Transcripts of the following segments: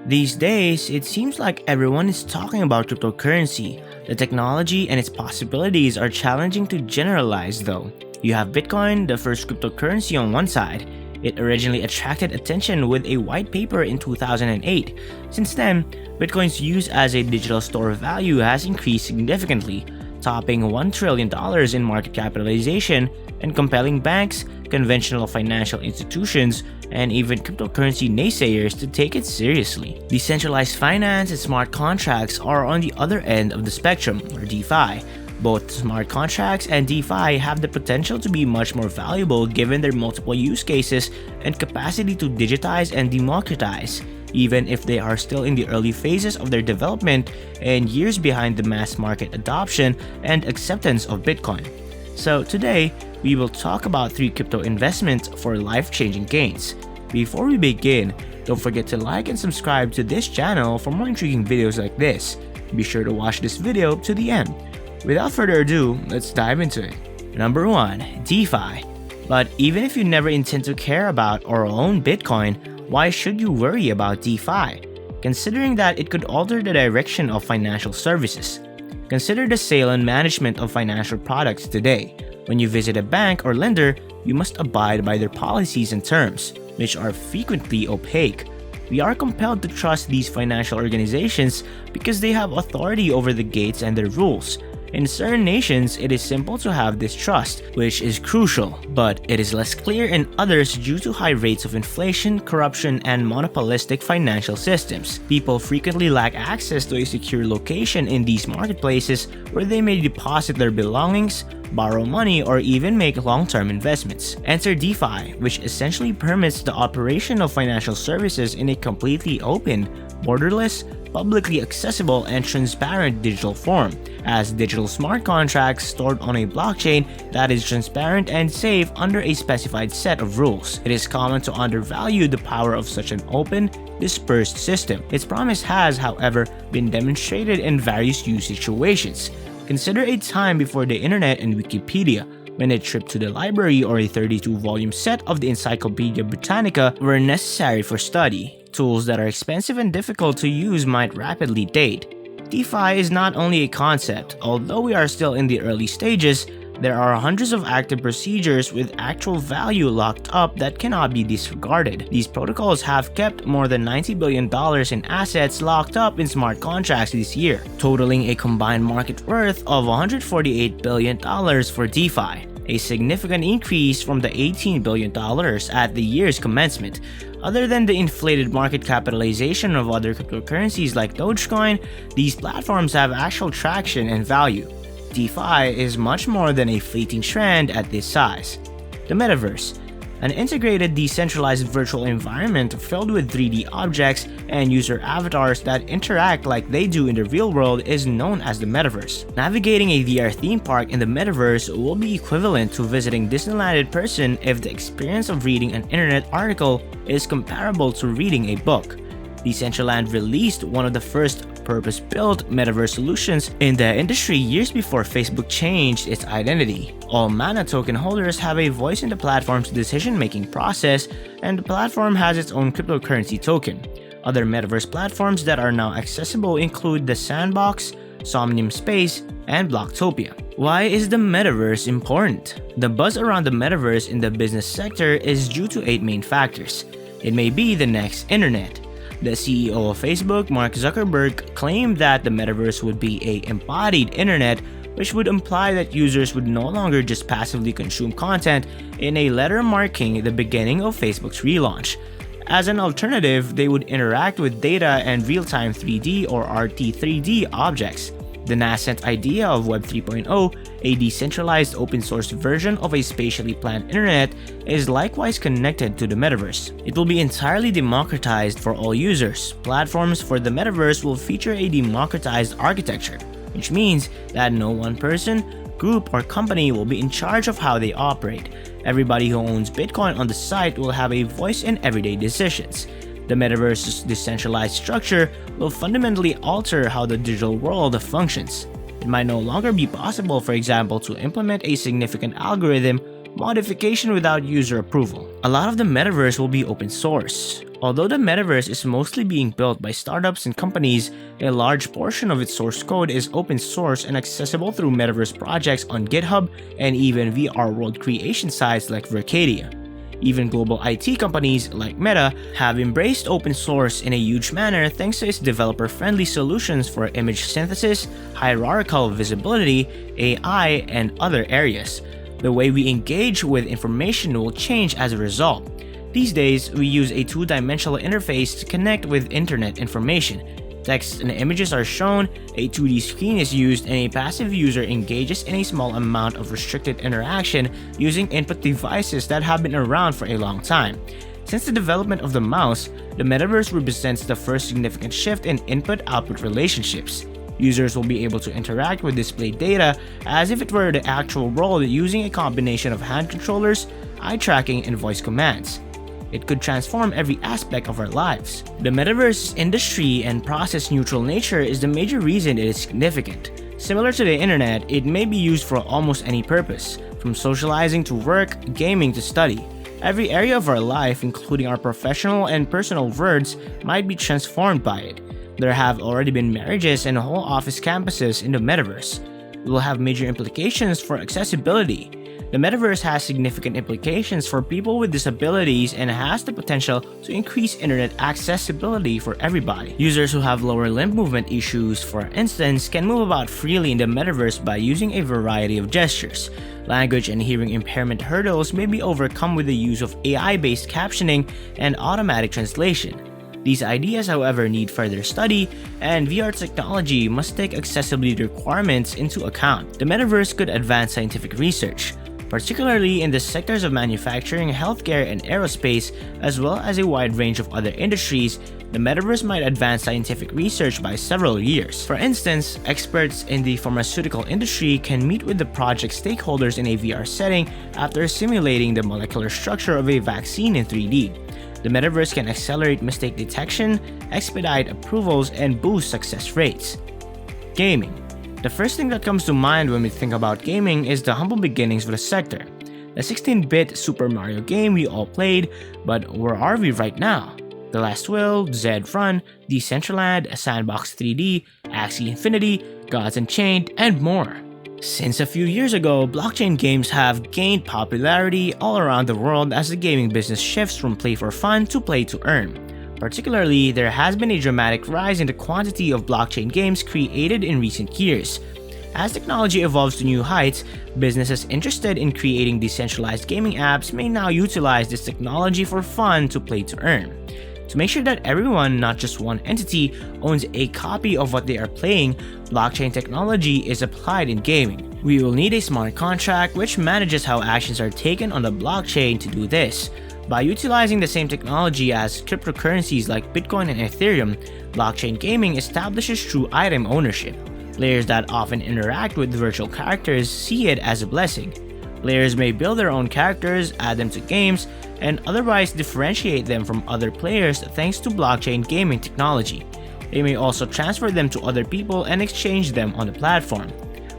These days, it seems like everyone is talking about cryptocurrency. The technology and its possibilities are challenging to generalize though. You have Bitcoin, the first cryptocurrency on one side. It originally attracted attention with a white paper in 2008. Since then, Bitcoin's use as a digital store of value has increased significantly, topping $1 trillion in market capitalization and compelling banks, conventional financial institutions, and even cryptocurrency naysayers to take it seriously. Decentralized finance and smart contracts are on the other end of the spectrum, or DeFi. Both smart contracts and DeFi have the potential to be much more valuable given their multiple use cases and capacity to digitize and democratize, even if they are still in the early phases of their development and years behind the mass market adoption and acceptance of Bitcoin. So today, we will talk about 3 crypto investments for life-changing gains. Before we begin, don't forget to like and subscribe to this channel for more intriguing videos like this. Be sure to watch this video to the end. Without further ado, let's dive into it. Number 1. DeFi. But even if you never intend to care about or own Bitcoin, why should you worry about DeFi? Considering that it could alter the direction of financial services. Consider the sale and management of financial products today. When you visit a bank or lender, you must abide by their policies and terms, which are frequently opaque. We are compelled to trust these financial organizations because they have authority over the gates and their rules. In certain nations, it is simple to have this trust, which is crucial, but it is less clear in others due to high rates of inflation, corruption, and monopolistic financial systems. People frequently lack access to a secure location in these marketplaces where they may deposit their belongings, borrow money, or even make long-term investments. Enter DeFi, which essentially permits the operation of financial services in a completely open, borderless, publicly accessible, and transparent digital form, as digital smart contracts stored on a blockchain that is transparent and safe under a specified set of rules. It is common to undervalue the power of such an open, dispersed system. Its promise has, however, been demonstrated in various use situations. Consider a time before the internet and Wikipedia, when a trip to the library or a 32-volume set of the Encyclopedia Britannica were necessary for study. Tools that are expensive and difficult to use might rapidly date. DeFi is not only a concept. Although we are still in the early stages, there are hundreds of active procedures with actual value locked up that cannot be disregarded. These protocols have kept more than $90 billion in assets locked up in smart contracts this year, totaling a combined market worth of $148 billion for DeFi, a significant increase from the $18 billion at the year's commencement. Other than the inflated market capitalization of other cryptocurrencies like Dogecoin, these platforms have actual traction and value. DeFi is much more than a fleeting trend at this size. The Metaverse, an integrated decentralized virtual environment filled with 3D objects and user avatars that interact like they do in the real world, is known as the Metaverse. Navigating a VR theme park in the Metaverse will be equivalent to visiting Disneyland in person if the experience of reading an internet article is comparable to reading a book. Decentraland released one of the first purpose-built metaverse solutions in the industry years before Facebook changed its identity. All Mana token holders have a voice in the platform's decision-making process, and the platform has its own cryptocurrency token. Other metaverse platforms that are now accessible include the Sandbox, Somnium Space, and Blocktopia. Why is the metaverse important? The buzz around the metaverse in the business sector is due to 8 main factors. It may be the next internet. The CEO of Facebook, Mark Zuckerberg, claimed that the metaverse would be an embodied internet, which would imply that users would no longer just passively consume content in a letter marking the beginning of Facebook's relaunch. As an alternative, they would interact with data and real-time 3D or RT3D objects. The nascent idea of Web 3.0, a decentralized open-source version of a spatially planned internet, is likewise connected to the metaverse. It will be entirely democratized for all users. Platforms for the metaverse will feature a democratized architecture, which means that no one person, group, or company will be in charge of how they operate. Everybody who owns Bitcoin on the site will have a voice in everyday decisions. The metaverse's decentralized structure will fundamentally alter how the digital world functions. It might no longer be possible, for example, to implement a significant algorithm modification without user approval. A lot of the metaverse will be open source. Although the metaverse is mostly being built by startups and companies, a large portion of its source code is open source and accessible through metaverse projects on GitHub and even VR world creation sites like Vercadia. Even global IT companies like Meta have embraced open source in a huge manner thanks to its developer-friendly solutions for image synthesis, hierarchical visibility, AI, and other areas. The way we engage with information will change as a result. These days, we use a two-dimensional interface to connect with internet information. Text and images are shown, a 2D screen is used, and a passive user engages in a small amount of restricted interaction using input devices that have been around for a long time. Since the development of the mouse, the metaverse represents the first significant shift in input-output relationships. Users will be able to interact with displayed data as if it were the actual world using a combination of hand controllers, eye tracking, and voice commands. It could transform every aspect of our lives. The metaverse's industry and process-neutral nature is the major reason it is significant. Similar to the internet, it may be used for almost any purpose, from socializing to work, gaming to study. Every area of our life, including our professional and personal worlds, might be transformed by it. There have already been marriages and whole office campuses in the metaverse. It will have major implications for accessibility. The metaverse has significant implications for people with disabilities and has the potential to increase internet accessibility for everybody. Users who have lower limb movement issues, for instance, can move about freely in the metaverse by using a variety of gestures. Language and hearing impairment hurdles may be overcome with the use of AI-based captioning and automatic translation. These ideas, however, need further study, and VR technology must take accessibility requirements into account. The metaverse could advance scientific research, particularly in the sectors of manufacturing, healthcare, and aerospace, as well as a wide range of other industries. The metaverse might advance scientific research by several years. For instance, experts in the pharmaceutical industry can meet with the project stakeholders in a VR setting after simulating the molecular structure of a vaccine in 3D. The metaverse can accelerate mistake detection, expedite approvals, and boost success rates. Gaming. The first thing that comes to mind when we think about gaming is the humble beginnings of the sector. The 16-bit Super Mario game we all played, but where are we right now? The Last Will, Zed Run, Decentraland, Sandbox 3D, Axie Infinity, Gods Unchained, and more. Since a few years ago, blockchain games have gained popularity all around the world as the gaming business shifts from play for fun to play to earn. Particularly, there has been a dramatic rise in the quantity of blockchain games created in recent years. As technology evolves to new heights, businesses interested in creating decentralized gaming apps may now utilize this technology for fun to play to earn. To make sure that everyone, not just one entity, owns a copy of what they are playing, blockchain technology is applied in gaming. We will need a smart contract which manages how actions are taken on the blockchain to do this. By utilizing the same technology as cryptocurrencies like Bitcoin and Ethereum, blockchain gaming establishes true item ownership. Players that often interact with virtual characters see it as a blessing. Players may build their own characters, add them to games, and otherwise differentiate them from other players thanks to blockchain gaming technology. They may also transfer them to other people and exchange them on the platform.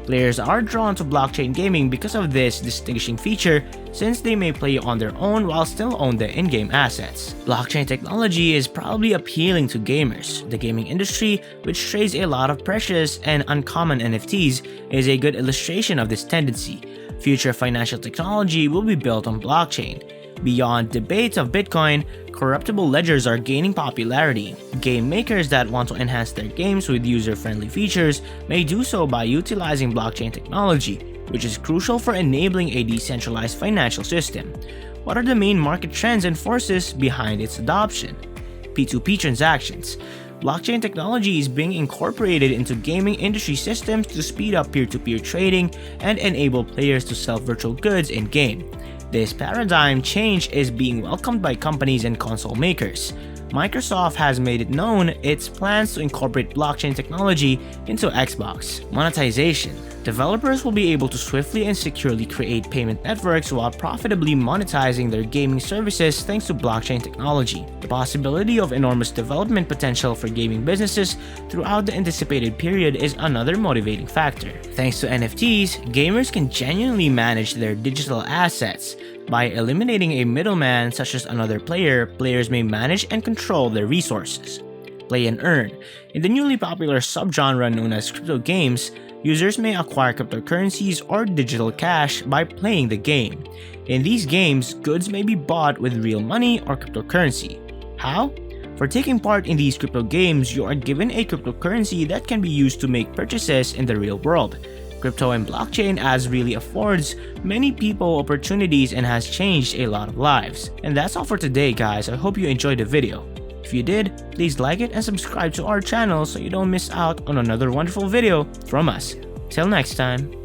Players are drawn to blockchain gaming because of this distinguishing feature, since they may play on their own while still own the in-game assets. Blockchain technology is probably appealing to gamers. The gaming industry, which trades a lot of precious and uncommon NFTs, is a good illustration of this tendency. Future financial technology will be built on blockchain. Beyond debates of Bitcoin, corruptible ledgers are gaining popularity. Game makers that want to enhance their games with user-friendly features may do so by utilizing blockchain technology, which is crucial for enabling a decentralized financial system. What are the main market trends and forces behind its adoption? P2P transactions. Blockchain technology is being incorporated into gaming industry systems to speed up peer-to-peer trading and enable players to sell virtual goods in-game. This paradigm change is being welcomed by companies and console makers. Microsoft has made it known its plans to incorporate blockchain technology into Xbox. Monetization. Developers will be able to swiftly and securely create payment networks while profitably monetizing their gaming services thanks to blockchain technology. The possibility of enormous development potential for gaming businesses throughout the anticipated period is another motivating factor. Thanks to NFTs, gamers can genuinely manage their digital assets. By eliminating a middleman such as another player, players may manage and control their resources. Play and earn. In the newly popular subgenre known as crypto games, users may acquire cryptocurrencies or digital cash by playing the game. In these games, goods may be bought with real money or cryptocurrency. How? For taking part in these crypto games, you are given a cryptocurrency that can be used to make purchases in the real world. Crypto and blockchain as really affords many people opportunities and has changed a lot of lives. And that's all for today, guys. I hope you enjoyed the video. If you did, please like it and subscribe to our channel so you don't miss out on another wonderful video from us. Till next time.